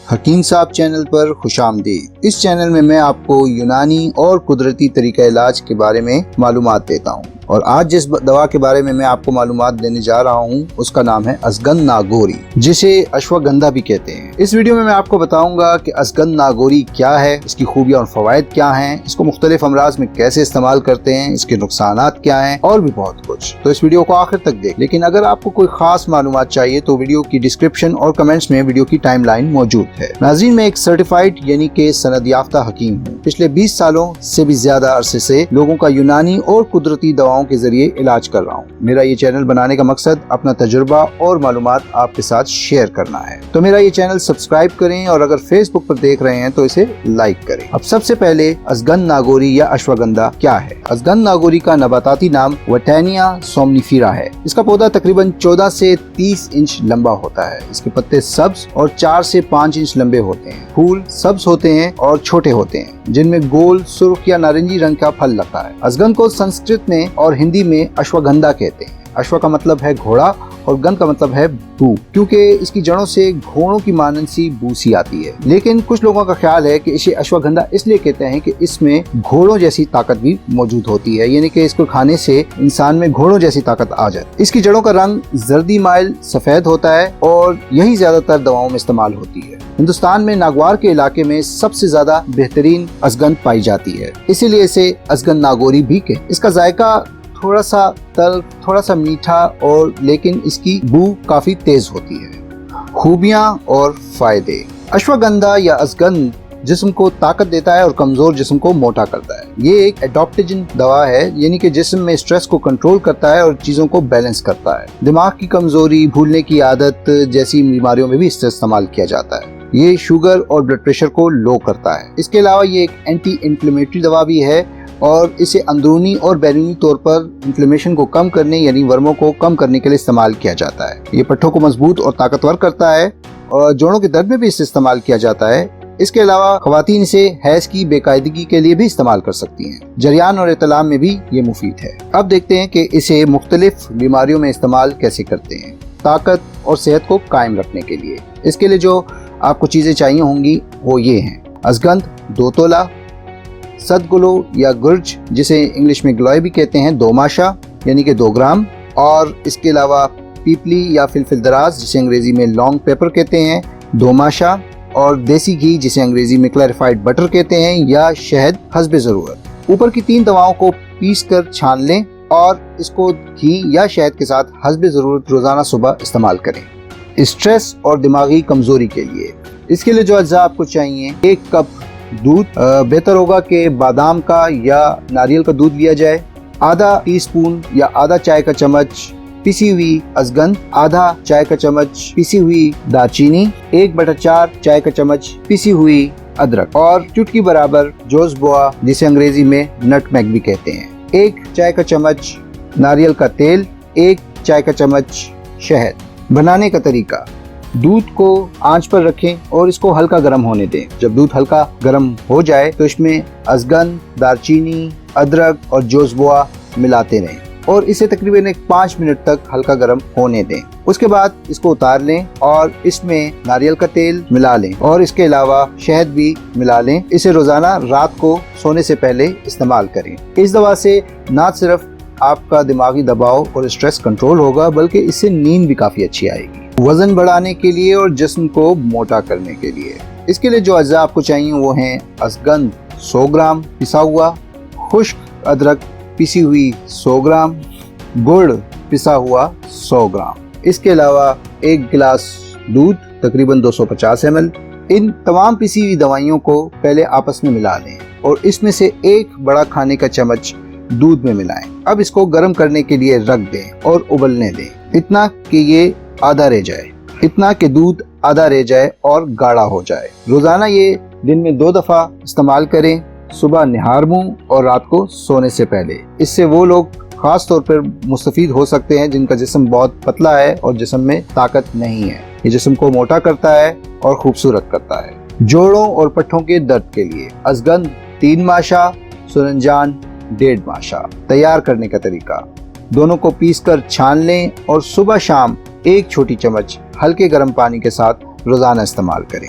حکیم صاحب چینل پر خوش آمدید۔ اس چینل میں آپ کو یونانی اور قدرتی طریقہ علاج کے بارے میں معلومات دیتا ہوں، اور آج جس دوا کے بارے میں آپ کو معلومات دینے جا رہا ہوں اس کا نام ہے ازگند ناگوری، جسے اشواگندھا بھی کہتے ہیں۔ اس ویڈیو میں آپ کو بتاؤں گا کہ ازگند ناگوری کیا ہے، اس کی خوبیاں اور فوائد کیا ہیں، اس کو مختلف امراض میں کیسے استعمال کرتے ہیں، اس کے نقصانات کیا ہیں، اور بھی بہت کچھ۔ تو اس ویڈیو کو آخر تک دیکھ، لیکن اگر آپ کو کوئی خاص معلومات چاہیے تو ویڈیو کی ڈسکرپشن اور کمنٹس میں ویڈیو کی ٹائم لائن موجود ہے۔ ناظرین، میں ایک سرٹیفائڈ یعنی کہ سند یافتہ حکیم ہوں۔ پچھلے 20 سالوں سے بھی زیادہ عرصے سے لوگوں کا یونانی اور قدرتی دواؤں کے ذریعے علاج کر رہا ہوں۔ میرا یہ چینل بنانے کا مقصد اپنا تجربہ اور معلومات آپ کے ساتھ شیئر کرنا ہے۔ تو میرا یہ چینل سبسکرائب کریں، اور اگر فیس بک پر دیکھ رہے ہیں تو اسے لائک کریں۔ اب سب سے پہلے ازگند ناگوری یا اشواگندھا کیا ہے؟ ازگند ناگوری کا نباتاتی نام وٹینیا سومنیفیرا ہے۔ اس کا پودا تقریباً 14 سے 30 انچ لمبا ہوتا ہے۔ اس کے پتے سبز اور 4 سے 5 انچ لمبے ہوتے ہیں۔ پھول سبز ہوتے ہیں اور چھوٹے ہوتے ہیں، جن میں گول سرخ یا نارنجی رنگ کا پھل لگتا ہے۔ ازگند کو سنسکرت میں اور ہندی میں اشواگندھا کہتے ہیں۔ اشوا کا مطلب ہے گھوڑا اور گند کا مطلب ہے بو، کیونکہ اس کی جڑوں سے گھوڑوں کی مانند سی بو سی آتی ہے۔ لیکن کچھ لوگوں کا خیال ہے کہ اسے اشواگندھا اس لیے کہتے ہیں کہ اس میں گھوڑوں جیسی طاقت بھی موجود ہوتی ہے، یعنی کہ اس کو کھانے سے انسان میں گھوڑوں جیسی طاقت آ جائے۔ اس کی جڑوں کا رنگ زردی مائل سفید ہوتا ہے اور یہی زیادہ تر دواؤں میں استعمال ہوتی ہے۔ ہندوستان میں ناگوار کے علاقے میں سب سے زیادہ بہترین ازگند پائی جاتی ہے، اسی لیے اسے ازگند ناگوری بھی کہتے ہیں۔ اس کا ذائقہ تھوڑا سا تلخ، تھوڑا سا میٹھا، اور لیکن اس کی بو کافی تیز ہوتی ہے۔ خوبیاں اور فائدے۔ اشواگندھا یا ازگند جسم کو طاقت دیتا ہے اور کمزور جسم کو موٹا کرتا ہے۔ یہ ایک ایڈاپٹوجن دوا ہے، یعنی کہ جسم میں سٹریس کو کنٹرول کرتا ہے اور چیزوں کو بیلنس کرتا ہے۔ دماغ کی کمزوری، بھولنے کی عادت جیسی بیماریوں میں بھی اس سے استعمال کیا جاتا ہے۔ یہ شوگر اور بلڈ پریشر کو لو کرتا ہے۔ اس کے علاوہ یہ ایک اینٹی انفلیمیٹری دوا بھی ہے، اور اسے اندرونی اور بیرونی طور پر انفلیمیشن کو کم کرنے یعنی ورموں کو کم کرنے کے لیے استعمال کیا جاتا ہے۔ یہ پٹھوں کو مضبوط اور طاقتور کرتا ہے، اور جوڑوں کے درد میں بھی اسے استعمال کیا جاتا ہے۔ اس کے علاوہ خواتین اسے حیض کی بے قاعدگی کے لیے بھی استعمال کر سکتی ہیں۔ جریان اور اعتلام میں بھی یہ مفید ہے۔ اب دیکھتے ہیں کہ اسے مختلف بیماریوں میں استعمال کیسے کرتے ہیں۔ طاقت اور صحت کو قائم رکھنے کے لیے اس کے لیے جو آپ کو چیزیں چاہیے ہوں گی وہ یہ ہیں: ازگند 2 تولہ، سدگلو یا گرج جسے انگلش میں گلوئے بھی کہتے ہیں 2 ماشا یعنی کہ 2 گرام، اور اس کے علاوہ پیپلی یا فلفل دراز جسے انگریزی میں لانگ پیپر کہتے ہیں 2 ماشا، اور دیسی گھی جسے انگریزی میں کلیریفائڈ بٹر کہتے ہیں، یا شہد حسب ضرورت۔ اوپر کی 3 دواؤں کو پیس کر چھان لیں اور اس کو گھی یا شہد کے ساتھ حسب ضرورت روزانہ صبح استعمال کریں۔ اسٹریس اور دماغی کمزوری کے لیے اس کے لیے جو اجزاء آپ کو چاہیے: 1 کپ دودھ، بہتر ہوگا کہ بادام کا یا ناریل کا دودھ لیا جائے، آدھا ٹی اسپون یا آدھا چائے کا چمچ پیسی ہوئی ازگند، آدھا چائے کا چمچ پیسی ہوئی دارچینی، 1/4 چائے کا چمچ پیسی ہوئی ادرک، اور چٹکی برابر جوز بوا جسے انگریزی میں نٹ میگ بھی کہتے ہیں، 1 چائے کا چمچ ناریل کا تیل، 1 چائے کا چمچ شہد۔ بنانے کا طریقہ: دودھ کو آنچ پر رکھیں اور اس کو ہلکا گرم ہونے دیں۔ جب دودھ ہلکا گرم ہو جائے تو اس میں ازگند، دارچینی، ادرک اور جوز بوا ملاتے رہیں اور اسے تقریباً 5 منٹ تک ہلکا گرم ہونے دیں۔ اس کے بعد اس کو اتار لیں اور اس میں ناریل کا تیل ملا لیں، اور اس کے علاوہ شہد بھی ملا لیں۔ اسے روزانہ رات کو سونے سے پہلے استعمال کریں۔ اس دوا سے نہ صرف آپ کا دماغی دباؤ اور اسٹریس کنٹرول ہوگا، بلکہ اس سے نیند بھی کافی اچھی آئے گی۔ وزن بڑھانے کے لیے اور جسم کو موٹا کرنے کے لیے اس کے لیے جو اجزاء آپ کو چاہیے وہ ہیں: ازگند 100 گرام پسا ہوا، خشک ادرک پسی ہوئی 100 گرام، گڑ پسا ہوا 100 گرام۔ اس کے علاوہ 1 گلاس دودھ تقریباً 250 ml۔ ان تمام پسی ہوئی دوائیوں کو پہلے آپس میں ملا لیں اور اس میں سے 1 بڑا کھانے کا چمچ دودھ میں ملائیں۔ اب اس کو گرم کرنے کے لیے رکھ دیں اور ابلنے دیں، اتنا کہ یہ آدھا رہ جائے، اتنا کہ دودھ آدھا رہ جائے اور گاڑھا ہو جائے۔ روزانہ یہ دن میں 2 دفعہ استعمال کریں، صبح نہار منہ اور رات کو سونے سے پہلے۔ اس سے وہ لوگ خاص طور پر مستفید ہو سکتے ہیں جن کا جسم بہت پتلا ہے اور جسم میں طاقت نہیں ہے۔ یہ جسم کو موٹا کرتا ہے اور خوبصورت کرتا ہے۔ جوڑوں اور پٹھوں کے درد کے لیے ازگند 3 ماشا، سرنجان 1.5 ماشا۔ تیار کرنے کا طریقہ: دونوں کو پیس کر چھان لیں اور صبح شام 1 چھوٹی چمچ ہلکے گرم پانی کے ساتھ روزانہ استعمال کریں۔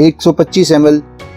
125 ml